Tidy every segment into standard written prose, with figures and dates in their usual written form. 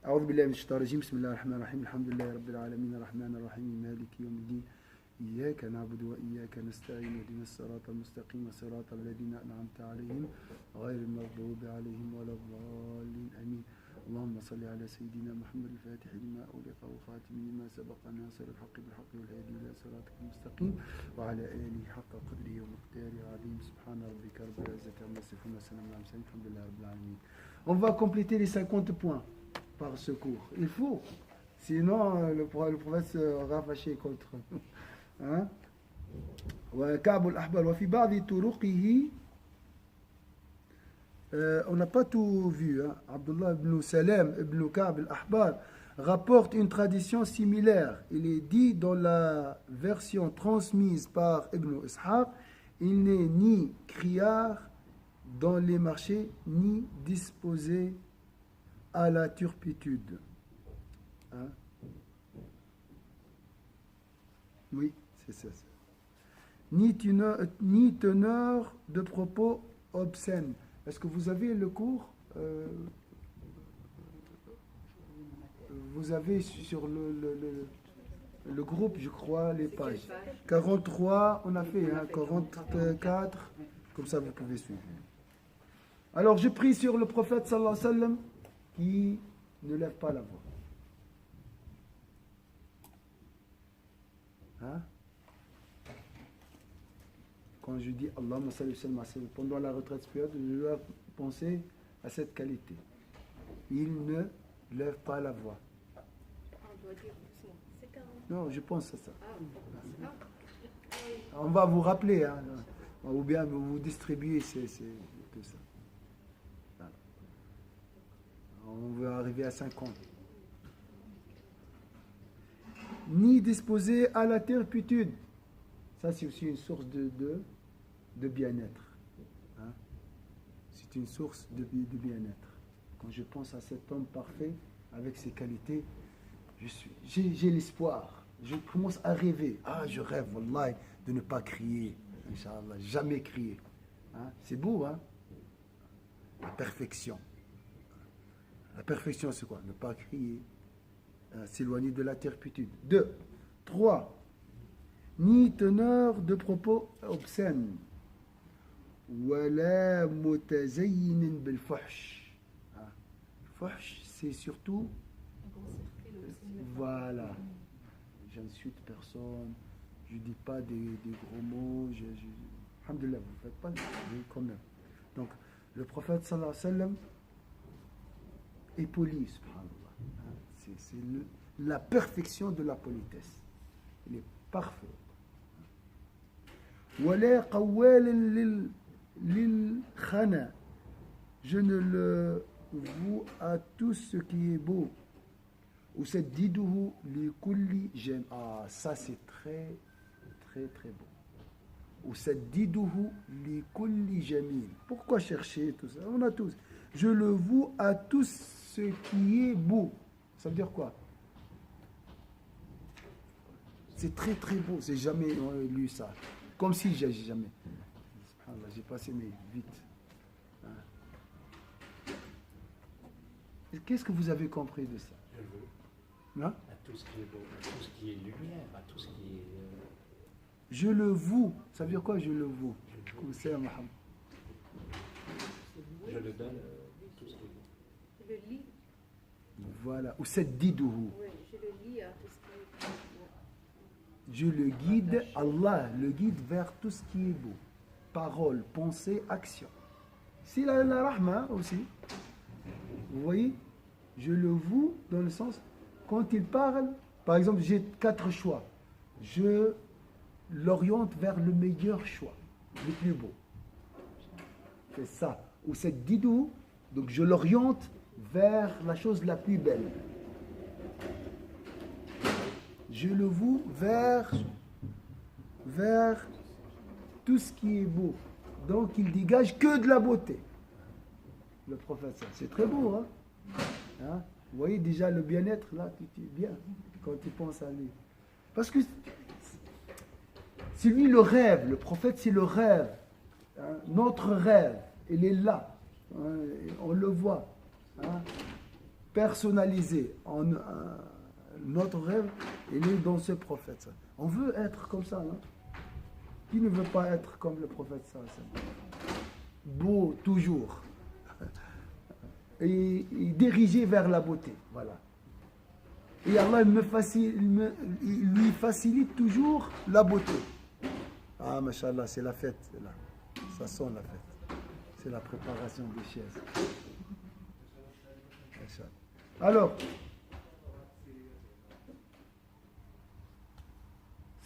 أعوذ بالله من الشيطان الرجيم بسم الله الرحمن الرحيم الحمد لله رب العالمين الرحمن الرحيم مالك يوم الدين إياك نعبد وإياك نستعين اهدنا الصراط المستقيم صراط الذين أنعمت عليهم غير المغضوب عليهم ولا الضالين آمين اللهم صل على سيدنا محمد الفاتح لما أغلق والخاتم لما سبق ناصر الحق بالحق والهادي إلى صراطك المستقيم وعلى آله حق قدره ومقداره العظيم سبحان ربك رب العزة عما يصفون وسلام على المرسلين الحمد لله رب العالمين. On va compléter les 50 points par ce cours. Il faut. Sinon, le prophète sera fâché contre. Hein? وكعب الأحبار وفي بعض طرقه on n'a pas tout vu. Hein? Abdullah ibn Salam ibn Ka'b al-Ahbar rapporte une tradition similaire. Il est dit dans la version transmise par Ibn Ishaq, il n'est ni criard dans les marchés, ni disposé à la turpitude. Hein? Oui, c'est ça. Ni teneur de propos obscènes. Est-ce que vous avez le cours vous avez sur le groupe, je crois, les pages. 43, on a fait, hein, 44, comme ça vous pouvez suivre. Alors je prie sur le prophète sallallahu alayhi wa sallam qui ne lève pas la voix. Hein? Quand je dis Allahumma salli wa sallam pendant la retraite spirituelle, je dois penser à cette qualité. Il ne lève pas la voix. On doit dire doucement. C'est 40. Non, je pense à ça. On va vous rappeler, hein, ou bien vous distribuer tout ça. Voilà. On va arriver à 50. Ni disposé à la turpitude. Ça, c'est aussi une source de bien-être. Hein? C'est une source de bien-être. Quand je pense à cet homme parfait, avec ses qualités, j'ai l'espoir. Je commence à rêver. Ah, je rêve, wallahi, de ne pas crier. Inch'Allah, jamais crier. Hein? C'est beau, hein? La perfection. La perfection, c'est quoi? Ne pas crier. S'éloigner de la turpitude. 2. 3. Ni teneur de propos obscènes. Wala mutazayyin bil fuhsh. Fuhsh, c'est surtout. Voilà. J'insulte personne. Je ne dis pas des gros mots. Alhamdulillah, vous ne faites pas quand même. Donc, le prophète sallallahu alayhi wa sallam est poli, subhanallah. C'est la perfection de la politesse. Il est parfait. Wala qawwal lil khana. Je ne le voue à tout ce qui est beau. Ou cette diduhu li kulli jem. Ah, ça c'est très, très, très beau. Ou cette diduhu li kulli jamil. Pourquoi chercher tout ça? On a tous. Je le voue à tout ce qui est beau. Ça veut dire quoi? C'est très très beau. J'ai jamais lu ça. Comme si j'ai jamais. J'ai passé mes vite. Hein? Qu'est-ce que vous avez compris de ça? Je veux. Hein? À tout ce qui est beau, à tout ce qui est lumière, à tout ce qui est. Je le voue. Ça veut dire quoi? Je le voue. Comme c'est Mohammed. Je le donne tout ce qui est beau. Je le lis. Voilà. Ou cette diduhu. Oui, je le lis à tout ce qui est beau. Je le guide, Allah le guide vers tout ce qui est beau. Parole, pensée, action. C'est la rahma aussi. Vous voyez? Je le voue dans le sens, quand il parle, par exemple, j'ai 4 choix. Je l'oriente vers le meilleur choix, le plus beau. C'est ça. Ou cette didou, donc je l'oriente vers la chose la plus belle. Je le voue vers tout ce qui est beau. Donc il dégage que de la beauté. Le prophète, c'est très beau, hein? Hein? Vous voyez déjà le bien-être là, tu es bien quand tu penses à lui. Parce que c'est lui le rêve, le prophète c'est le rêve. Hein? Notre rêve, il est là. Hein? On le voit. Hein? personnalisé. Notre rêve, il est dans ce prophète. On veut être comme ça. Hein? Qui ne veut pas être comme le prophète ça? Beau toujours. Et dirigé vers la beauté. Voilà. Et Allah il lui facilite toujours la beauté. Ah, mashallah, c'est la fête. Là. Ça sent la fête. C'est la préparation des chaises. Alors,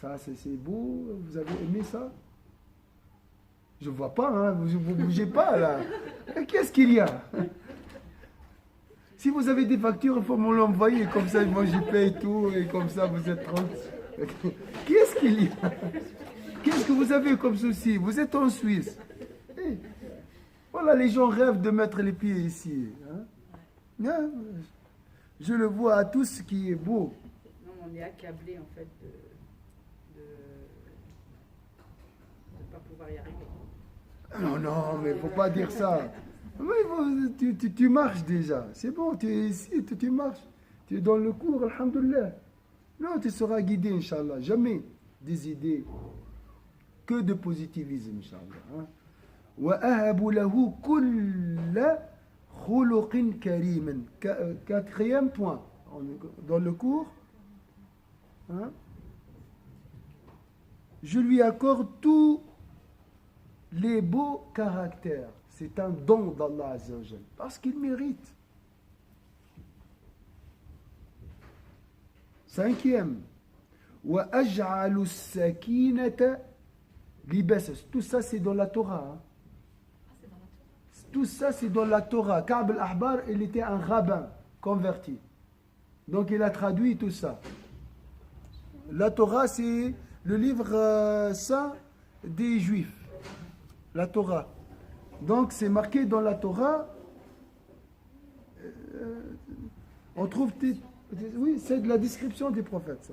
ça c'est beau, vous avez aimé ça? Je ne vois pas, hein, vous ne bougez pas là. Qu'est-ce qu'il y a? Si vous avez des factures, il faut me l'envoyer, comme ça moi je paye tout et comme ça vous êtes tranquille. Qu'est-ce qu'il y a? Qu'est-ce que vous avez comme souci? Vous êtes en Suisse. Hey. Voilà, les gens rêvent de mettre les pieds ici. Hein? Je le vois à tout ce qui est beau. Non, on est accablé en fait de ne pas pouvoir y arriver. Non, mais il ne faut pas dire ça. Oui, tu marches déjà. C'est bon, tu es ici, tu marches. Tu es dans le cours, alhamdoulilah. Non, tu seras guidé, Inch'Allah. Jamais des idées. Que de positivisme, Inch'Allah. وَأَهَبُ لَهُ كُلَّ خُلُقٍ كَرِيمٍ. Quatrième point. Dans le cours, hein? Je lui accorde tous les beaux caractères. C'est un don d'Allah Azza wa Jal, parce qu'il mérite. Cinquième, وَأَجْعَلُ السَّكِينَةَ لِبَاسًا. Tout ça c'est dans la Torah. Hein? Tout ça c'est dans la Torah. Ka'b al-Ahbar, il était un rabbin converti. Donc il a traduit tout ça. La Torah c'est le livre saint des Juifs. La Torah. Donc c'est marqué dans la Torah, on trouve, oui, c'est de la description des prophètes.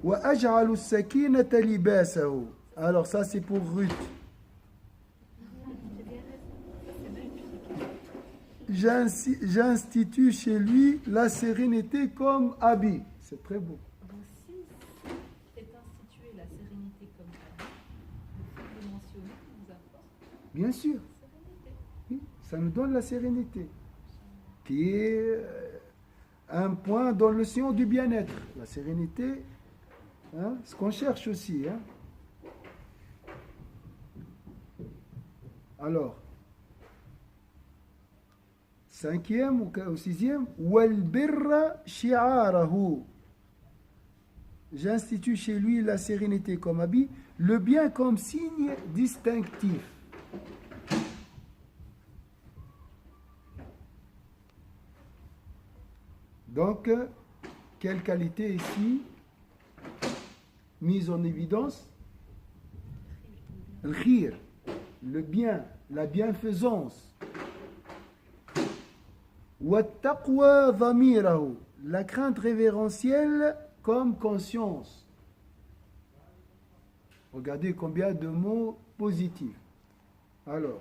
وَأَجْعَلُ السَّكِينَةَ لِبَاسَهُ. Alors ça c'est pour Ruth. J'institue chez lui la sérénité comme habit. C'est très beau. Donc si est instituée la sérénité comme habit, le fait de mentionner nous apporte Bien sûr. sérénité. Oui, ça nous donne la sérénité, qui est un point dans le sillon du bien-être. La sérénité, hein, ce qu'on cherche aussi. Hein. Alors, cinquième ou sixième, وَالْبِرَّ شِعَارَهُ. J'institue chez lui la sérénité comme habit, le bien comme signe distinctif. Donc, quelle qualité ici mise en évidence? Le khir, le bien, la bienfaisance. وَالتَّقْوَى ضَمِيرَهُ. La crainte révérentielle comme conscience. Regardez combien de mots positifs. Alors,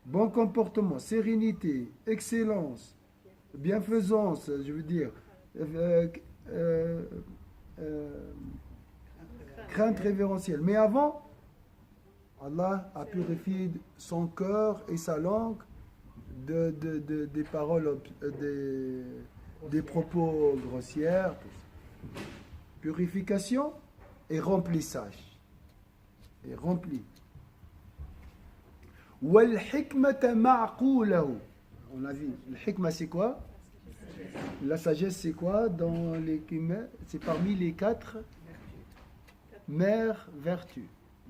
bon comportement, sérénité, excellence, bienfaisance, je veux dire, crainte révérentielle. Mais avant, Allah a purifié son cœur et sa langue des paroles, des propos grossières. Purification et remplissage. Et rempli. وَالْحِكْمَةَ مَعْقُولَهُ. On a vu, le hikmah c'est quoi? La sagesse c'est quoi? C'est parmi les 4 mères vertus.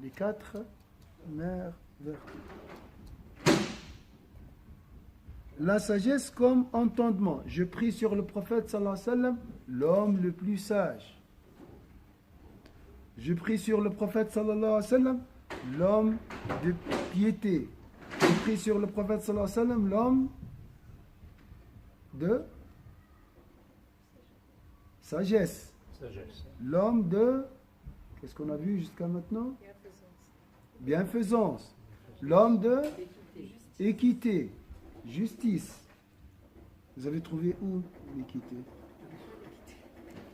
Les 4 mères vertus. La sagesse comme entendement. Je prie sur le prophète sallallahu alayhi wa sallam, l'homme le plus sage. Je prie sur le prophète sallallahu alayhi wa sallam, l'homme de piété. Je prie sur le prophète sallallahu alayhi wa sallam, l'homme de sagesse. L'homme de, qu'est-ce qu'on a vu jusqu'à maintenant? Bienfaisance. L'homme de équité, justice. Vous avez trouvé où l'équité?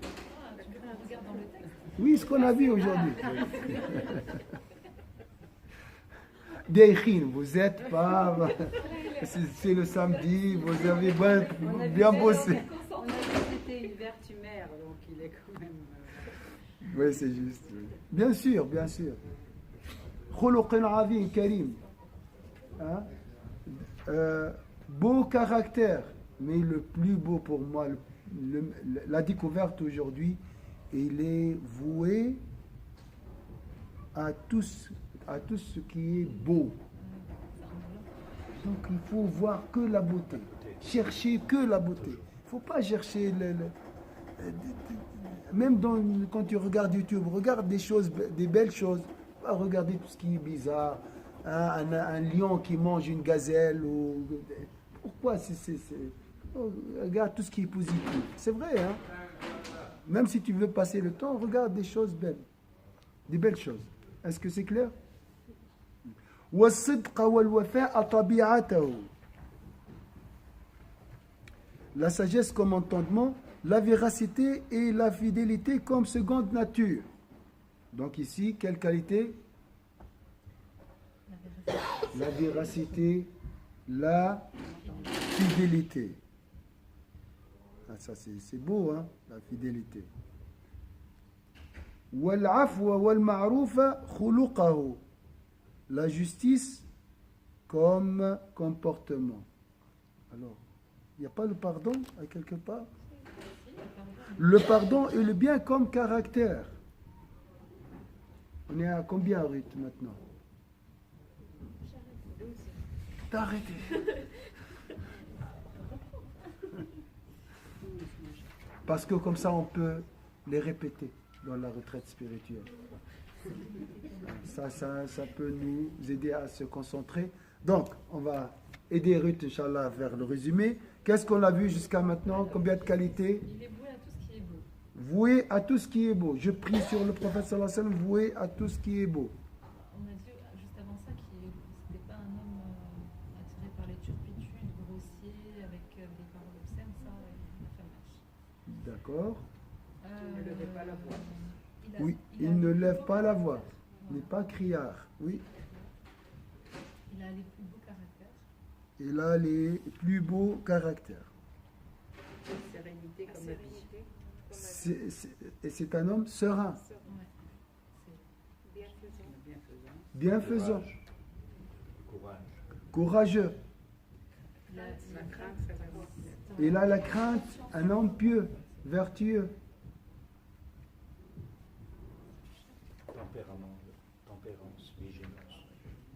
Ah, tu regardes dans le texte. Oui, ce qu'on a vu aujourd'hui. Deikhin, vous êtes pas. C'est le samedi, vous avez bien bossé. On a vu que c'était une vertumère, donc il est quand même. Oui, c'est juste. Oui. Bien sûr, bien sûr. Khuluqin azim, karim. Hein? Beau caractère, mais le plus beau pour moi, la découverte aujourd'hui, il est voué à tout ce qui est beau. Donc il faut voir que la beauté, chercher que la beauté. Il ne faut pas chercher même quand tu regardes YouTube, regarde des choses, des belles choses. Pas regarder tout ce qui est bizarre. Un lion qui mange une gazelle ou pourquoi regarde tout ce qui est positif. C'est vrai, hein? Même si tu veux passer le temps, regarde des choses belles, des belles choses. Est-ce que c'est clair? La sagesse comme entendement, la véracité et la fidélité comme seconde nature. Donc ici, quelle qualité? La véracité, la fidélité. Ah, ça c'est beau, hein, la fidélité. Wal-afwa wal-ma'rufa khuluqahu. La justice comme comportement. Alors, il n'y a pas le pardon à quelque part? Le pardon et le bien comme caractère. On est à combien, Ruth, maintenant? T'as arrêté. Parce que comme ça, on peut les répéter dans la retraite spirituelle. Ça peut nous aider à se concentrer. Donc, on va aider Ruth, Inch'Allah, vers le résumé. Qu'est-ce qu'on a vu jusqu'à maintenant? Combien de qualités? Il est voué à tout ce qui est beau. Voué à tout ce qui est beau. Je prie sur le prophète sallallahu alayhi wa sallam, voué à tout ce qui est beau. On a dit juste avant ça qu'il n'était pas un homme attiré par les turpitudes, grossier, avec des paroles obscènes, ça, il a fait match. D'accord. Il ne levait pas la voix. Oui, il ne lève pas la voix. Il n'est pas criard. Oui. Il a les plus beaux caractères. Il a les plus beaux caractères. Sérénité comme la vie. Et c'est un homme serein, Ouais. bienfaisant, Courage. courageux. La crainte, c'est vraiment. Il a la crainte, un homme pieux, vertueux. Tempérance, vigilance.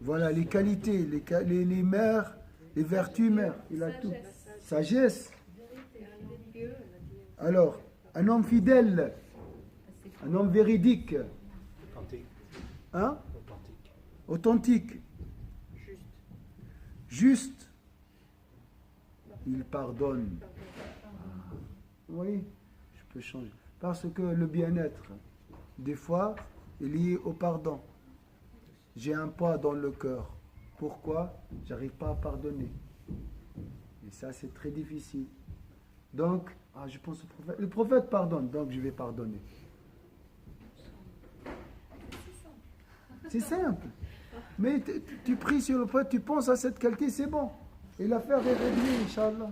Voilà les qualités, les mères, les vertus mères. Il a tout. Sagesse. Alors, un homme fidèle, un homme véridique, Authentique. hein? Authentique. Authentique, juste. Il pardonne. Oui, je peux changer. Parce que le bien-être, des fois, est lié au pardon. J'ai un poids dans le cœur. Pourquoi? J'arrive pas à pardonner. Et ça, c'est très difficile. Donc, je pense au prophète. Le prophète pardonne, donc je vais pardonner. C'est simple. Mais tu pries sur le prophète, tu penses à cette qualité, c'est bon. Et l'affaire est réglée, Inch'Allah.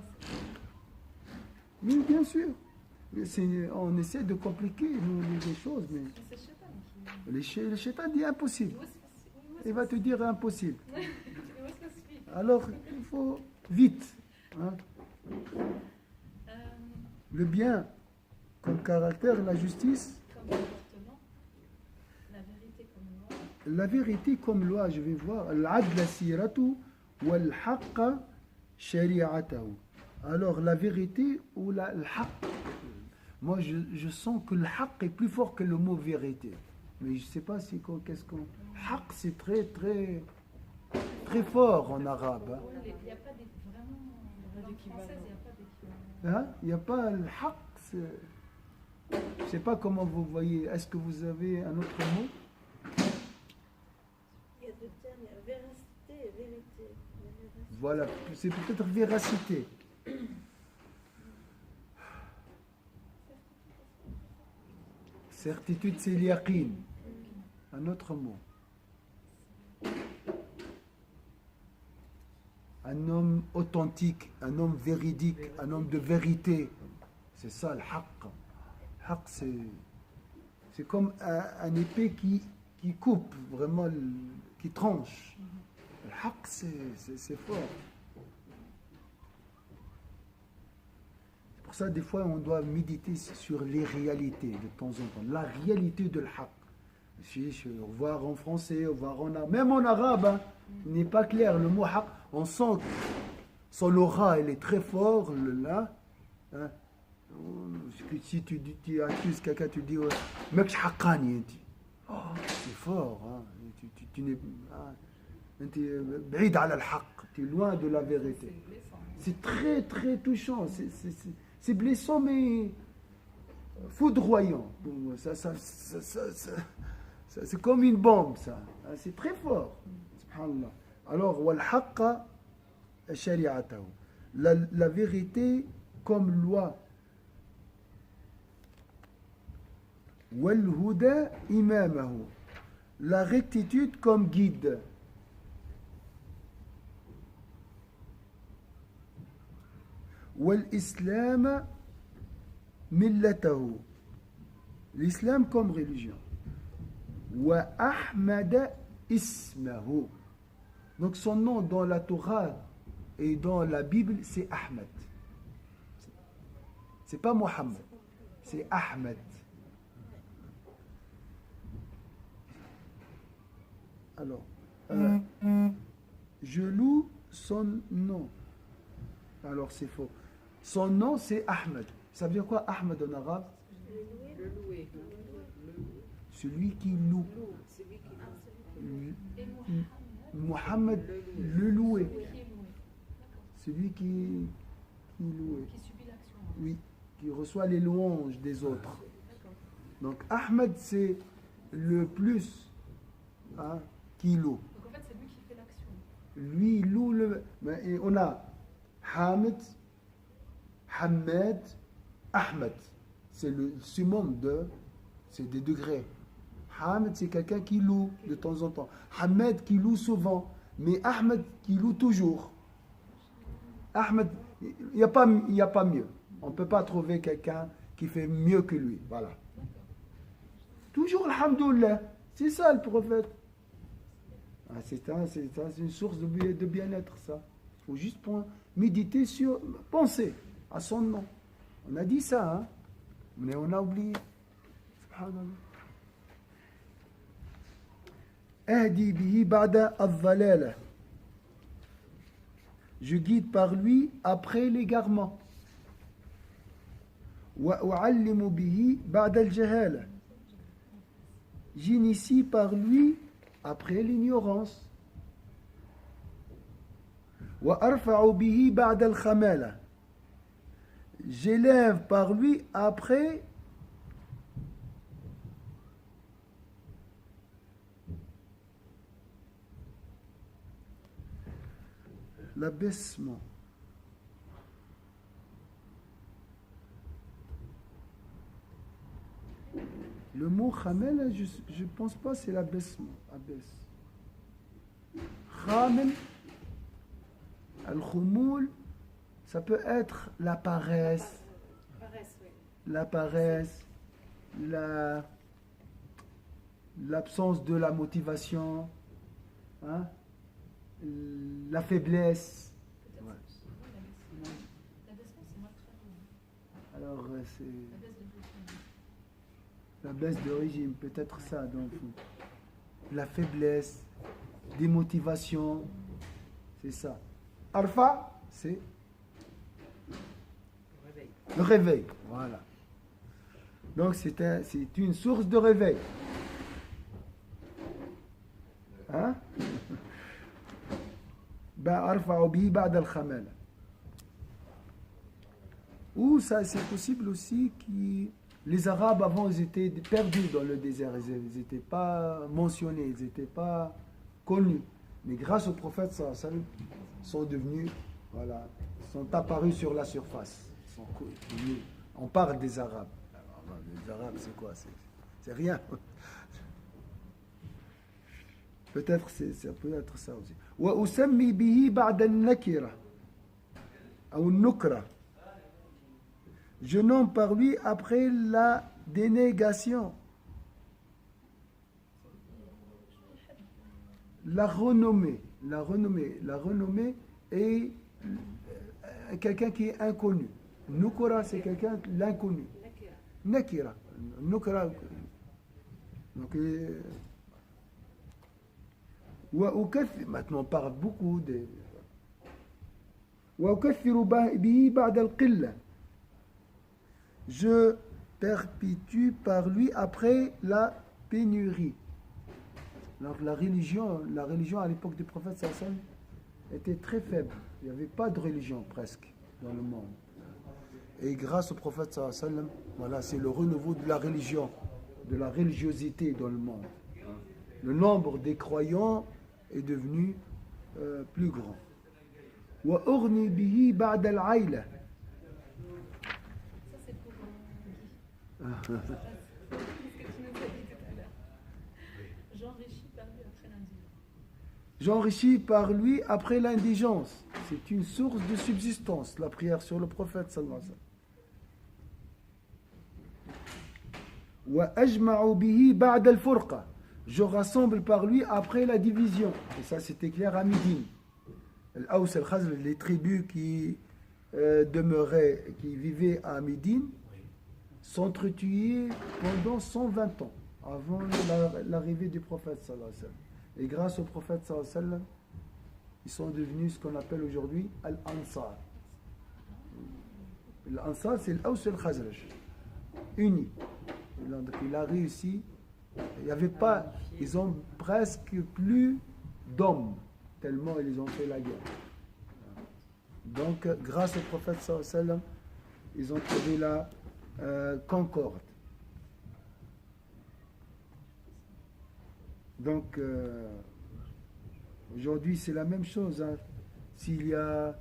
Oui, bien sûr. On essaie de compliquer les choses, mais C'est Shaitan qui. le shaitan dit impossible. Il va te dire impossible. Il va se suivre. Alors, il faut vite. Hein. Le bien comme caractère, la justice, Comme comportement, la vérité comme loi. la vérité comme loi, je vais voir. Al-adla siratu wal-haqqa shari'atahu. Alors, la vérité ou le haqq. Moi, je sens que le haqq est plus fort que le mot vérité. Mais je ne sais pas qu'est-ce qu'on... Haqq, c'est très, très, très fort en arabe. Hein. Il n'y a pas vraiment. Dans la langue française, il n'y a pas d'équivalent. Hein? Il n'y a pas le haqq. Je ne sais pas comment vous voyez. Est-ce que vous avez un autre mot? Il y a deux termes, il y a véracité et vérité. Voilà, c'est peut-être véracité. Certitude, c'est l'yaqin. Un autre mot. Un homme authentique, un homme véridique, un homme de vérité. C'est ça le haqq. Haqq, c'est comme un épée qui coupe, vraiment, qui tranche. Le haqq, c'est fort. C'est pour ça, des fois, on doit méditer sur les réalités de temps en temps. La réalité de l'haqq. Voir en français, voir en arabe. Même en arabe, hein, il n'est pas clair. Le mot haqq, on sent que son aura, elle est très forte, là. Hein. Si tu accuses quelqu'un, tu dis mec haqqani, oh, c'est fort, hein. Tu n'es بعيد على الحق, tu es loin de la vérité. C'est très très touchant, c'est blessant mais foudroyant. C'est comme une bombe, ça. C'est très fort. Subhanallah. Alors wal haqqa shari'atahu, la vérité comme loi. Wal-huda imamahu, la rectitude comme guide. Wal-islam millatahu, l'islam comme religion. Wa ahmada ismahu, donc son nom dans la Torah et dans la Bible c'est Ahmed. C'est pas Mohammed, c'est Ahmed. Alors, je loue son nom. Alors c'est faux. Son nom c'est Ahmed. Ça veut dire quoi Ahmed en arabe? Le louer. Celui qui loue. Mohammed, le loué. Celui qui loue. Qui subit l'action. Oui, qui reçoit les louanges des autres. Donc Ahmed c'est le plus, hein, qui loue. Donc en fait c'est lui qui fait l'action. Lui il loue et on a Hamid, Hamad, Ahmed. C'est le summum c'est des degrés. Hamid c'est quelqu'un qui loue de temps en temps. Hamad qui loue souvent, mais Ahmed qui loue toujours. Ahmed, il n'y a pas mieux. On ne peut pas trouver quelqu'un qui fait mieux que lui. Voilà. Toujours alhamdoulilah. C'est ça le prophète. C'est une source de bien-être, ça. Il faut juste méditer sur, penser à son nom. On a dit ça, hein? Mais on a oublié. Subhanallah. Ahdi bihi ba'da al-dhalala. Je guide par lui après l'égarement. Wa u'allimu bihi ba'da al-jahala. J'initie par lui après l'ignorance. Wa arfa'u bihi ba'da al-khamala. J'élève par lui après l'abaissement. Le mot khamel, je ne pense pas c'est l'abaissement. Abaisse. Khamel, al-khumul, ça peut être la paresse. La paresse, l'absence de la motivation, hein? La faiblesse. Ouais. L'abaissement c'est mal traduit. Alors c'est La baisse de régime. la baisse de régime, peut-être ça dans le fond. La faiblesse, démotivation, c'est ça. Arfa, c'est le réveil. Voilà. Donc c'est une source de réveil. Hein? Ou ça c'est possible aussi que les Arabes avant ils étaient perdus dans le désert, ils n'étaient pas mentionnés, ils n'étaient pas connus. Mais grâce au prophète sallam, sont devenus, voilà, sont apparus sur la surface. On parle des Arabes. Alors, les Arabes c'est quoi? C'est rien. Peut-être ça peut être ça aussi. وأسمي به بعد النكرة أو النكرة. Je nomme par lui après la dénégation. La renommée est quelqu'un qui est inconnu. Nukura, c'est quelqu'un l'inconnu. Nakira. Nukura. Donc, maintenant on parle beaucoup de. Je perpétue par lui après la pénurie. Donc la religion à l'époque du prophète sallallahu alayhi wa sallam était très faible. Il n'y avait pas de religion presque dans le monde. Et grâce au prophète sallallahu alayhi wa sallam, voilà, c'est le renouveau de la religion, de la religiosité dans le monde. Le nombre des croyants est devenu plus grand. وأغني به بعد العيلة. Ça, c'est pour Guy. Ce que tu nous as dit tout à l'heure. J'enrichis par lui après l'indigence. J'enrichis par lui après l'indigence. C'est une source de subsistance, la prière sur le prophète sallallahu alayhi wa sallam. وأجمع به بعد الفرقة. Je rassemble par lui après la division. Et ça, c'était clair à Médine. Al-Aws al-Khazraj, les tribus qui demeuraient, qui vivaient à Médine, s'entretuaient pendant 120 ans avant l'arrivée du prophète sallallahu alayhi wa sallam. Et grâce au prophète sallallahu alayhi wa sallam, ils sont devenus ce qu'on appelle aujourd'hui Al-Ansar. L'Ansar, c'est l'Aws al-Khazraj, unis. Donc il a réussi. Il y avait pas, ils ont presque plus d'hommes, tellement ils ont fait la guerre. Donc, grâce au prophète sallallahu alayhi wa sallam, ils ont trouvé la concorde. Donc, aujourd'hui, c'est la même chose. Hein. S'il y a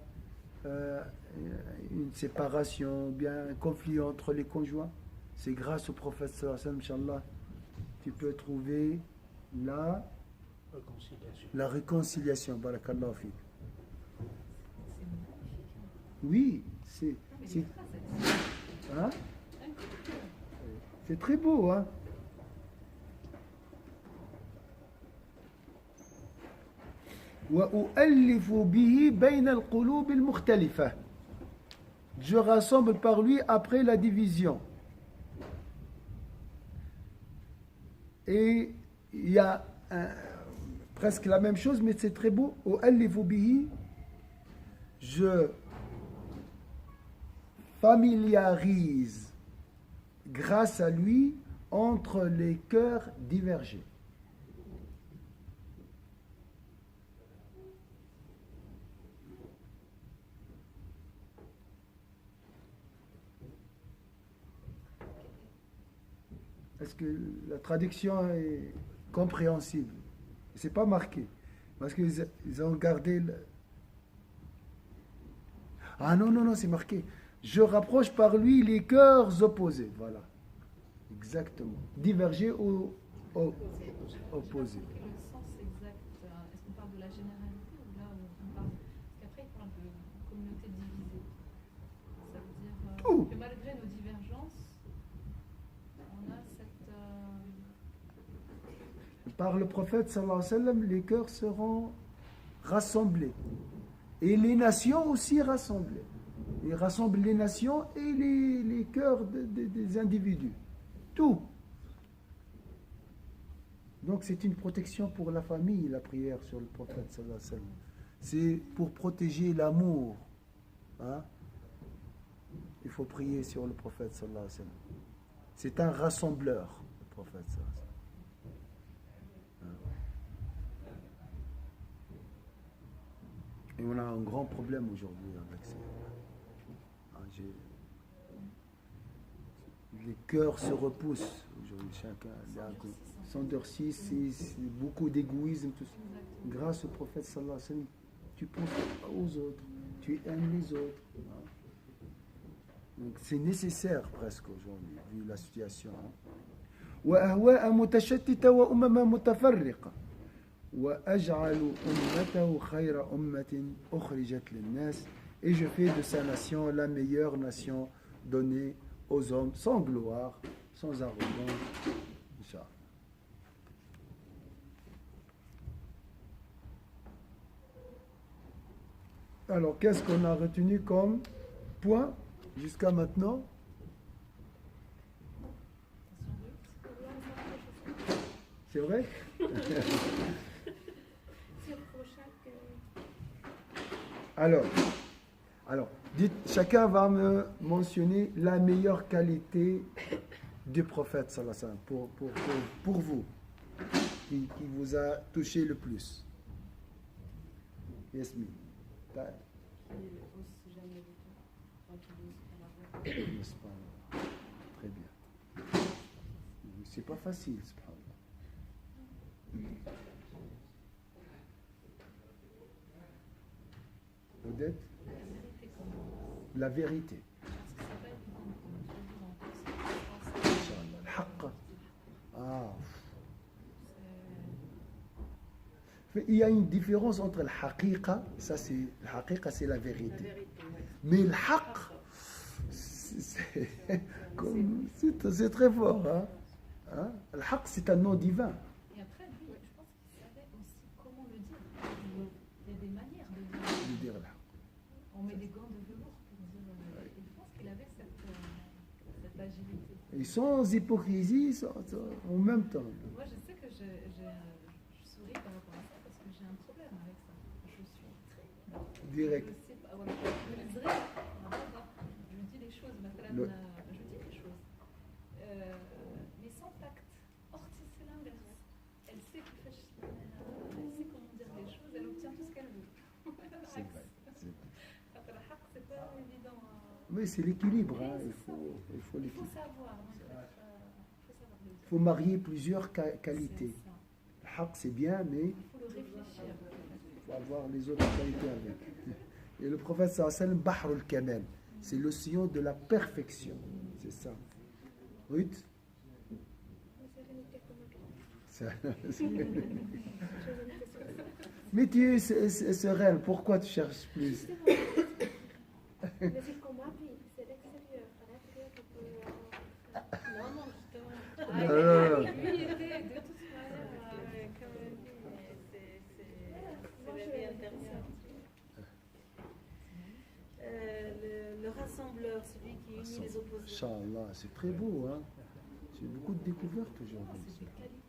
une séparation, bien un conflit entre les conjoints, c'est grâce au prophète sallallahu alayhi wa sallam, Inch'Allah, tu peux trouver la réconciliation. Barakallahu fik. C'est magnifique. Oui, hein? C'est très beau. Hein? وأؤلف به بين القلوب المختلفة. Je rassemble par lui après la division. Et il y a presque la même chose, mais c'est très beau. أؤلف به, je familiarise grâce à lui entre les cœurs divergés. Est-ce que la traduction est compréhensible? C'est pas marqué. Parce qu'ils ont gardé le... Ah non, c'est marqué. Je rapproche par lui les cœurs opposés. Voilà. Exactement. Divergés ou opposés. Le sens exact, est-ce qu'on parle de la généralité ou là où on parle... Parce qu'après, il parle de communauté divisée. Ça veut dire que malgré nos divergences, on a cette... Par le prophète sallallahu alayhi wa sallam, les cœurs seront rassemblés. Et les nations aussi rassemblées. Il rassemble les nations et les cœurs des individus. Tout. Donc c'est une protection pour la famille, la prière sur le prophète sallallahu alayhi wa sallam. C'est pour protéger l'amour. Hein? Il faut prier sur le prophète sallallahu alayhi wa sallam. C'est un rassembleur, le prophète sallallahu alayhi wa sallam. Et on a un grand problème aujourd'hui avec ça. Les cœurs se repoussent aujourd'hui, chacun s'endurcit, c'est beaucoup d'égoïsme, tout ça. Grâce au prophète sallallahu alayhi wa sallam, tu penses aux autres, tu aimes les autres. Donc c'est nécessaire presque aujourd'hui, vu la situation. وأهواء متشتتة وأمم متفرقة وأجعل أمته خير أمة أخرجت للناس et je fais de sa nation la meilleure nation donnée aux hommes sans gloire, sans arrogance. Inch'Allah. Alors, qu'est-ce qu'on a retenu comme point jusqu'à maintenant? C'est vrai? Alors, dites, chacun va me mentionner la meilleure qualité du prophète sallallahu alayhi wa sallam pour vous, qui vous a touché le plus. Yasmine. N'est-ce pas? Très bien. C'est pas facile, subhanallah. Odette? La vérité. Ah. Il y a une différence entre le haqiqa, ça c'est le haqiqa, c'est la vérité. Mais le haqq, c'est très fort. Hein? Le haqq, c'est un nom divin. Et après, lui, je pense qu'il savait aussi comment le dire. Il y a des manières de dire. On met des gants de velours pour dire. Et je pense qu'il avait cette agilité. Et sans hypocrisie, en même temps. Moi, je sais que je souris par rapport à ça parce que j'ai un problème avec ça. Je suis très direct. Je dis les choses, je dis les choses. Mais sans tact. Orti, c'est l'inverse. Elle sait comment dire les choses, elle obtient tout ce qu'elle veut. C'est vrai. C'est pas évident. Mais c'est l'équilibre, hein. Il faut l'équilibre. Il faut savoir. Il faut marier plusieurs qualités. Le haqq, c'est bien, mais il faut le réfléchir. Il faut avoir les autres qualités avec. Et le prophète sallallahu alayhi wa sallam, Bahrul Kamal, c'est l'océan de la perfection. C'est ça. Ruth? Mais tu es sereine, pourquoi tu cherches plus? Mais c'est qu'on m'a dit, c'est l'extérieur. Non, justement. Non. Lui était de toute manière, comme elle dit, c'est la vie intérieure. Le rassembleur, celui qui unit les opposés. Inch'Allah, c'est très beau, hein. J'ai beaucoup de découvertes aujourd'hui. C'est des qualités.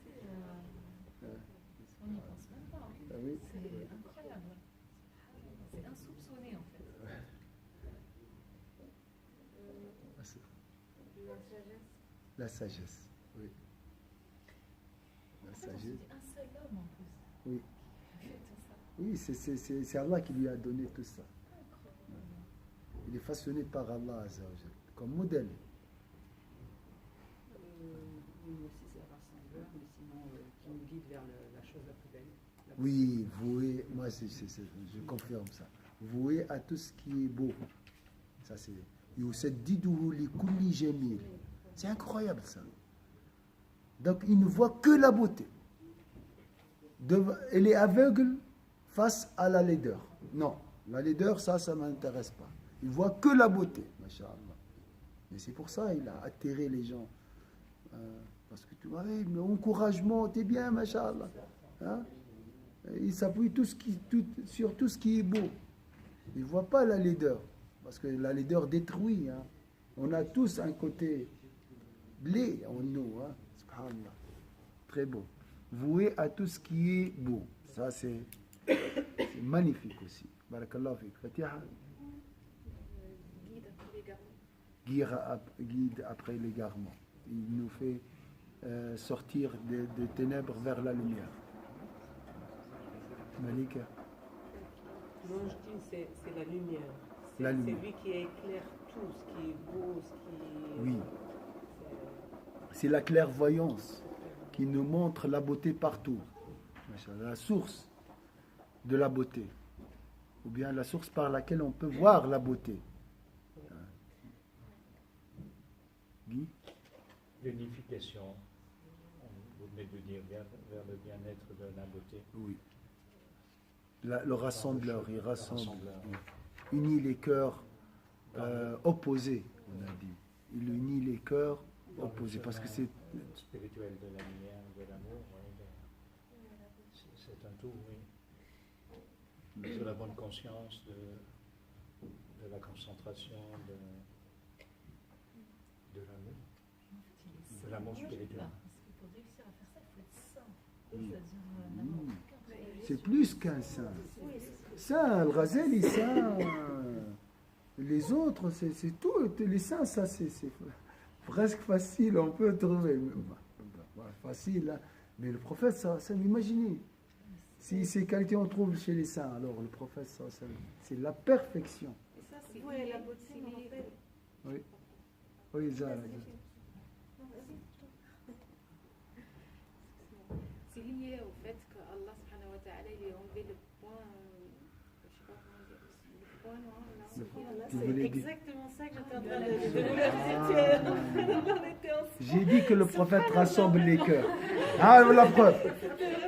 On n'y pense même pas. Ah oui. C'est incroyable. C'est insoupçonné en fait. La sagesse, oui. La sagesse. C'est un seul homme en plus. Oui. Qui fait tout ça. Oui, c'est Allah qui lui a donné tout ça. Il est façonné par Allah Azzawajal, comme modèle. Oui, aussi c'est rassembleur, mais sinon qui nous guide vers la chose la plus belle. Oui, voué, moi je confirme ça. Voué à tout ce qui est beau. Ça c'est. C'est incroyable ça. Donc il ne voit que la beauté. Elle est aveugle face à la laideur. Non, la laideur, ça ne m'intéresse pas. Il voit que la beauté, masha'Allah. Et c'est pour ça qu'il a atterré les gens. Parce que tu vois, mais encouragement, t'es bien, masha'Allah. Hein? Il s'appuie sur tout ce qui est beau. Il ne voit pas la laideur. Parce que la laideur détruit. Hein. On a tous un côté blé en nous. Hein. Subhanallah. Très beau. Voué à tout ce qui est beau. Ça, c'est magnifique aussi. Barakallahu fik. Fatiha. Guide après l'égarement. Il nous fait sortir des ténèbres vers la lumière. Malika. Moi, je dis c'est la lumière. La lumière. C'est lui qui éclaire tout, ce qui est beau, ce qui est... Oui. C'est la clairvoyance qui nous montre la beauté partout. La source de la beauté. Ou bien la source par laquelle on peut voir la beauté. Guy? L'unification vous venez de dire, vers le bien-être de la beauté. Oui. Le rassembleur, il rassemble, Rassembleur. il unit les cœurs opposés, on a dit. Il unit les cœurs Dans le opposés, parce que chemin c'est... spirituel de la lumière, de l'amour, c'est un tout, oui. De la bonne conscience, de la concentration, de l'amour. De l'amour spirituel. Parce que pour réussir à faire ça, il faut être saint. C'est-à-dire n'avoir aucun péché. C'est plus qu'un saint. Saint, le Ghazali, saint. Les autres, c'est tout. Les saints, ça, c'est presque facile. On peut trouver. Facile, hein. Mais le prophète, ça imaginez. Si ces qualités on trouve chez les saints, alors le prophète, ça, c'est la perfection. Et ça, c'est ouais, la beauté, on rappelle. Oui. Oui, Zara. C'est lié au fait qu'Allah subhanahu wa ta'ala il a enlevé le point, je sais pas comment dire, le point noir là. Voilà, Tu c'est voulais dire- exactement ça que j'étais en train de vous J'ai dit que le prophète rassemble les cœurs. Ah, la preuve.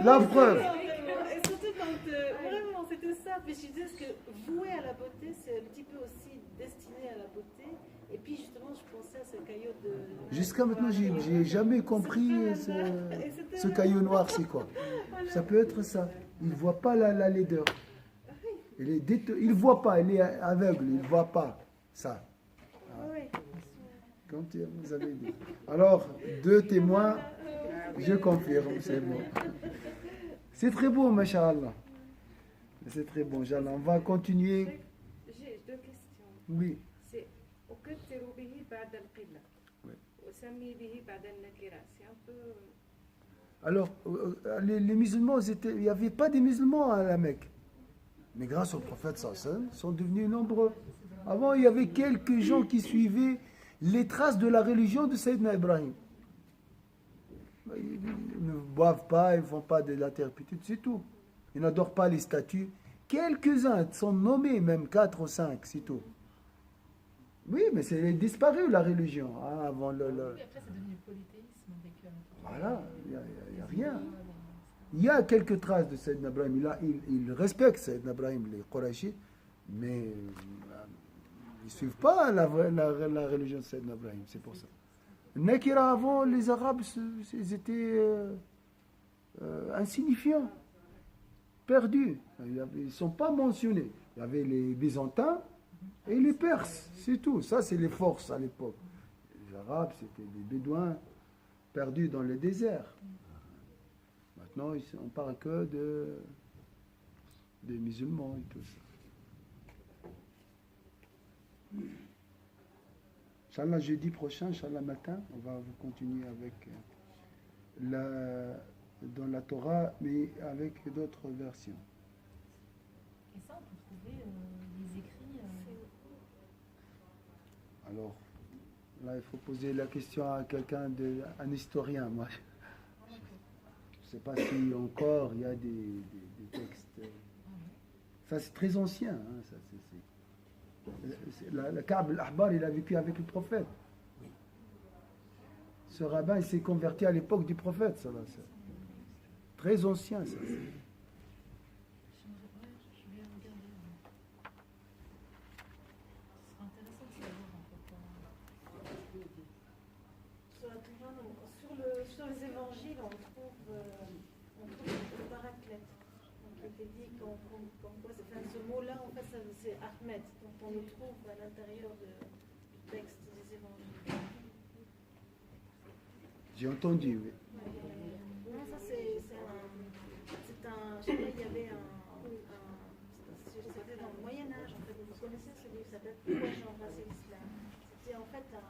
La preuve. Et surtout quand, vraiment, c'était ça. Mais je disais que vouer à la beauté, c'est un petit peu aussi destiné à la beauté. Et puis justement, je pensais à ce caillot de... Jusqu'à maintenant, j'ai jamais compris ce caillou noir, c'est quoi. Ça peut être ça. Il ne voit pas la laideur. Il ne voit pas, il est aveugle, il ne voit pas ça. Oui. Quand vous avez dit. Alors, 2 témoins, je confirme, c'est bon. C'est très beau, Masha'Allah. C'est très bon, Inch'Allah. On va continuer. J'ai 2 questions. Oui. C'est وكثروا به بعد القلة Oui. وسمي به بعد النكرة. C'est un peu Alors, les musulmans, il n'y avait pas des musulmans à la Mecque. Mais grâce au prophète sallam, ils sont devenus nombreux. Avant, il y avait quelques gens qui suivaient les traces de la religion de Sayyidina Ibrahim. Ils ne boivent pas, ils ne font pas de la thérapeutique, c'est tout. Ils n'adorent pas les statues. Quelques-uns sont nommés, même 4 ou 5, c'est tout. Oui, mais c'est disparu la religion. Hein, avant Oui, après, c'est devenu polythéisme avec. Voilà, il n'y a rien. Il y a quelques traces de Sayyidina Ibrahim. Il respecte Sayyidina Ibrahim, les Qurayshis, mais ils ne suivent pas la religion de Sayyidina Ibrahim, c'est pour ça. Nakira, avant, les Arabes, ils étaient insignifiants, perdus. Ils ne sont pas mentionnés. Il y avait les Byzantins et les Perses, c'est tout. Ça, c'est les forces à l'époque. Les Arabes, c'était des Bédouins perdus dans le désert. Maintenant, on parle que des musulmans et tout ça. Inch'Allah, jeudi prochain, Inch'Allah matin, on va continuer avec dans la Torah, mais avec d'autres versions. Et ça, on peut trouver les écrits. Alors, là, il faut poser la question à quelqu'un, un historien. Moi, je ne sais pas si encore il y a des textes. Ça, c'est très ancien. Hein, ça, la Ka'b al-Ahbar, il a vécu avec le prophète. Ce rabbin, il s'est converti à l'époque du prophète. Ça, très ancien, ça. Je vais regarder. Ce sera intéressant de savoir en fait. Sur la Torah, non. Sur les évangiles, on trouve le paraclète. Donc, il était dit comme quoi, ce mot-là, en fait, c'est Ahmed. Donc, on le trouve à l'intérieur du texte des évangiles. J'ai entendu, oui. Non, ça, c'est un. Je sais pas, il y avait c'était dans le Moyen-Âge, en fait. Vous connaissez ce livre, ça s'appelle Pourquoi j'ai embrassé l'islam. C'était en fait un